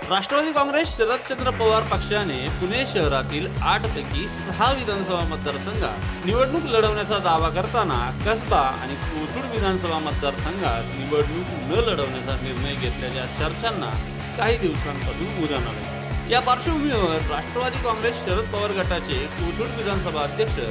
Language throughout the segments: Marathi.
राष्ट्रवादी काँग्रेस शरदचंद्र पवार पक्षाने पुणे शहरातील 8 पैकी 6 विधानसभा मतदारसंघात निवडणूक लढवण्याचा दावा करताना कसबा आणि कोथरूड विधानसभा मतदारसंघात निवडणूक न लढवण्याचा निर्णय घेतल्याच्या चर्चांना काही दिवसांपासून उधाण आले। या पार्श्वभूमीवर राष्ट्रवादी काँग्रेस शरद पवार गटाचे कोथरूड विधानसभा अध्यक्ष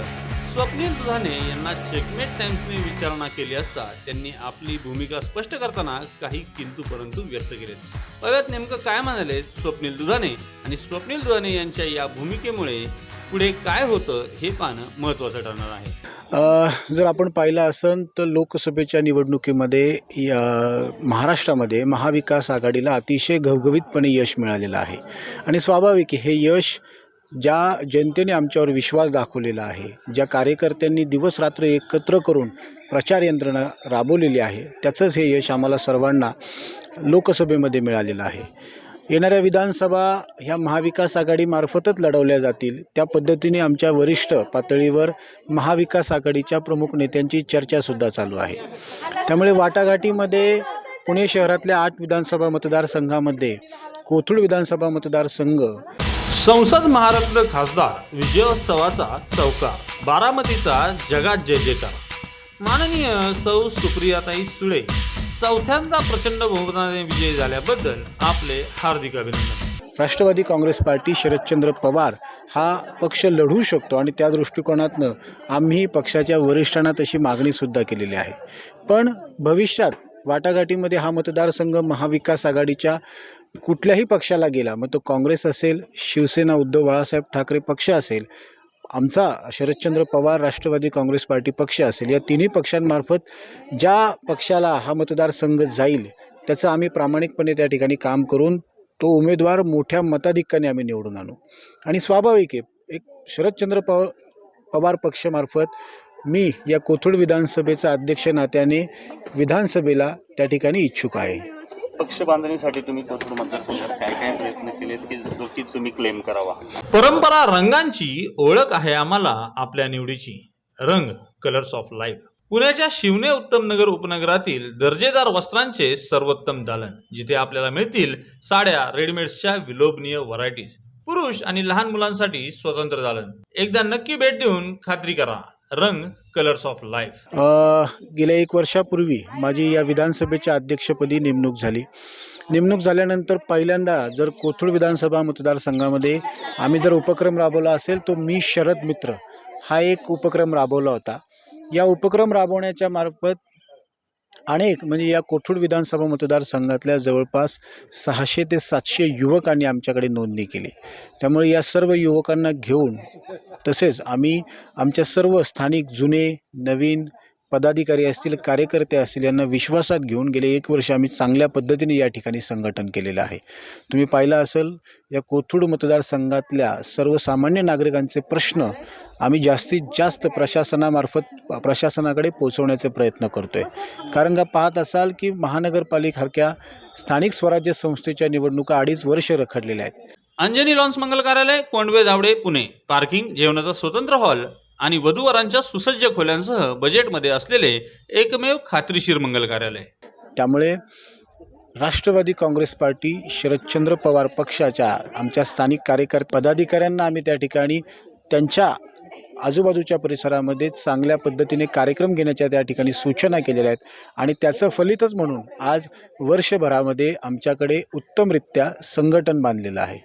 स्वप्नील दुधाणे यांना चेकमेट टाइम्सने विचारणा केली असता त्यांनी आपली भूमिका स्पष्ट करताना काही किंतु परंतु व्यक्त केलेत। पाहूयात नेमकं काय म्हणाले स्वप्नील दुधाणे आणि स्वप्नील दुधाणे यांच्या या भूमिकेमुळे पुढे काय होतं हे पाहणं महत्त्वाचं ठरणार आहे। जर आपण पाहिलं असेल तर लोकसभेच्या निवडणुकीमध्ये महाराष्ट्रामध्ये महाविकास आघाडीला अतिशय घवघवीतपणे यश मिळालेलं आहे आणि स्वाभाविक हे यश ज्या जनतेने आमच्यावर विश्वास दाखवलेला आहे, ज्या कार्यकर्त्यांनी दिवस रात्र एकत्र करून प्रचार यंत्रणा राबवलेली आहे, त्याचंच हे यश आम्हाला सर्वांना लोकसभेमध्ये मिळालेलं आहे। येणाऱ्या विधानसभा ह्या महाविकास आघाडीमार्फतच लढवल्या जातील, त्या पद्धतीने आमच्या वरिष्ठ पातळीवर महाविकास आघाडीच्या प्रमुख नेत्यांची चर्चासुद्धा चालू आहे। त्यामुळे वाटाघाटीमध्ये पुणे शहरातल्या 8 विधानसभा मतदारसंघामध्ये कोथरूड विधानसभा मतदारसंघ, संसद महारत्न खासदार विजयोत्सवाचा चौकार, बारामतीचा जगात जय जयकार, माननीय सौ सुप्रियाताई सुळे चौथ्यांदा प्रचंड बहुमताने विजयी झाल्याबद्दल आपले हार्दिक अभिनंदन। राष्ट्रवादी काँग्रेस पार्टी शरदचंद्र पवार हा पक्ष लढू शकतो आणि त्या दृष्टिकोनातनं आम्ही पक्षाच्या वरिष्ठांना तशी मागणीसुद्धा केलेली आहे। पण भविष्यात वाटाघाटीमध्ये हा मतदारसंघ महाविकास आघाडीच्या कुठल्याही पक्षाला गेला, मग तो काँग्रेस असेल, शिवसेना उद्धव बाळासाहेब ठाकरे पक्ष असेल, आमचा शरदचंद्र पवार राष्ट्रवादी काँग्रेस पार्टी पक्ष असेल, या तिन्ही पक्षांमार्फत ज्या पक्षाला हा मतदारसंघ जाईल त्याचं आम्ही प्रामाणिकपणे त्या ठिकाणी काम करून तो उमेदवार मोठ्या मताधिक्याने आम्ही निवडून आणू। आणि स्वाभाविक आहे, एक शरदचंद्र पवार पक्षामार्फत मी या कोथरूड विधानसभेचा अध्यक्ष नात्याने विधानसभेला त्या ठिकाणी इच्छुक आहे। पक्ष बांधणीसाठी तुम्ही कोथरूड मतदारसंघात काय काय प्रयत्न केलेत की तुम्ही क्लेम करावा? परंपरा रंगांची ओळख आहे आम्हाला आपल्या निवडीची, रंग कलर्स ऑफ लाईफ। पुण्याच्या शिवने उत्तम नगर उपनगरातील दर्जेदार वस्त्रांचे सर्वोत्तम दालन, जिथे आपल्याला मिळतील साड्या, रेडीमेड्सच्या विलोभनीय व्हरायटीज, पुरुष आणि लहान मुलांसाठी स्वतंत्र दालन। एकदा नक्की भेट देऊन खात्री करा, रंग कलर्स ऑफ लाईफ। गेल्या 1 वर्षापूर्वी माझी या विधानसभेच्या अध्यक्षपदी नेमणूक झाली। नेमणूक झाल्यानंतर पहिल्यांदा जर कोथरूड विधानसभा मतदारसंघामध्ये आम्ही जर उपक्रम राबवला असेल तो मी शरद मित्र हा एक उपक्रम राबवला होता। या उपक्रम राबवण्याच्या मार्फत अनेक म्हणजे या कोथरूड विधानसभा मतदारसंघातल्या जवळपास 600 ते 700 युवकांनी आमच्याकडे नोंदणी केली। त्यामुळे या सर्व युवकांना घेऊन तसेच आम्ही आमच्या सर्व स्थानिक जुने नवीन पदाधिकारी असतील, कार्यकर्ते असतील, यांना विश्वासात घेऊन गेले 1 वर्ष आम्ही चांगल्या पद्धतीने या ठिकाणी संघटन केलेलं आहे। तुम्ही पाहिलं असेल, या कोथरूड मतदारसंघातल्या सर्वसामान्य नागरिकांचे प्रश्न आम्ही जास्तीत जास्त प्रशासनाकडे पोहोचवण्याचे प्रयत्न करतो आहे। कारण का पाहत असाल की महानगरपालिकेसारख्या स्थानिक स्वराज्य संस्थेच्या निवडणुका 2.5 वर्ष रखडलेल्या आहेत। अंजनी लॉन्स मंगल कार्यालय, कोंडवे धावडे, पुणे। पार्किंग, जेवणाचा स्वतंत्र हॉल आणि वधूवरांच्या सुसज्ज खोल्यांसह बजेटमध्ये असलेले एकमेव खात्रीशीर मंगल कार्यालय। त्यामुळे राष्ट्रवादी काँग्रेस पार्टी शरदचंद्र पवार पक्षाच्या आमच्या स्थानिक पदाधिकाऱ्यांना आम्ही त्या ठिकाणी त्यांच्या आजूबाजूच्या परिसरामध्ये चांगल्या पद्धतीने कार्यक्रम घेण्याच्या त्या ठिकाणी सूचना केलेल्या आहेत आणि त्याचं फलितच म्हणून आज वर्षभरामध्ये आमच्याकडे उत्तमरित्या संघटन बांधलेलं आहे।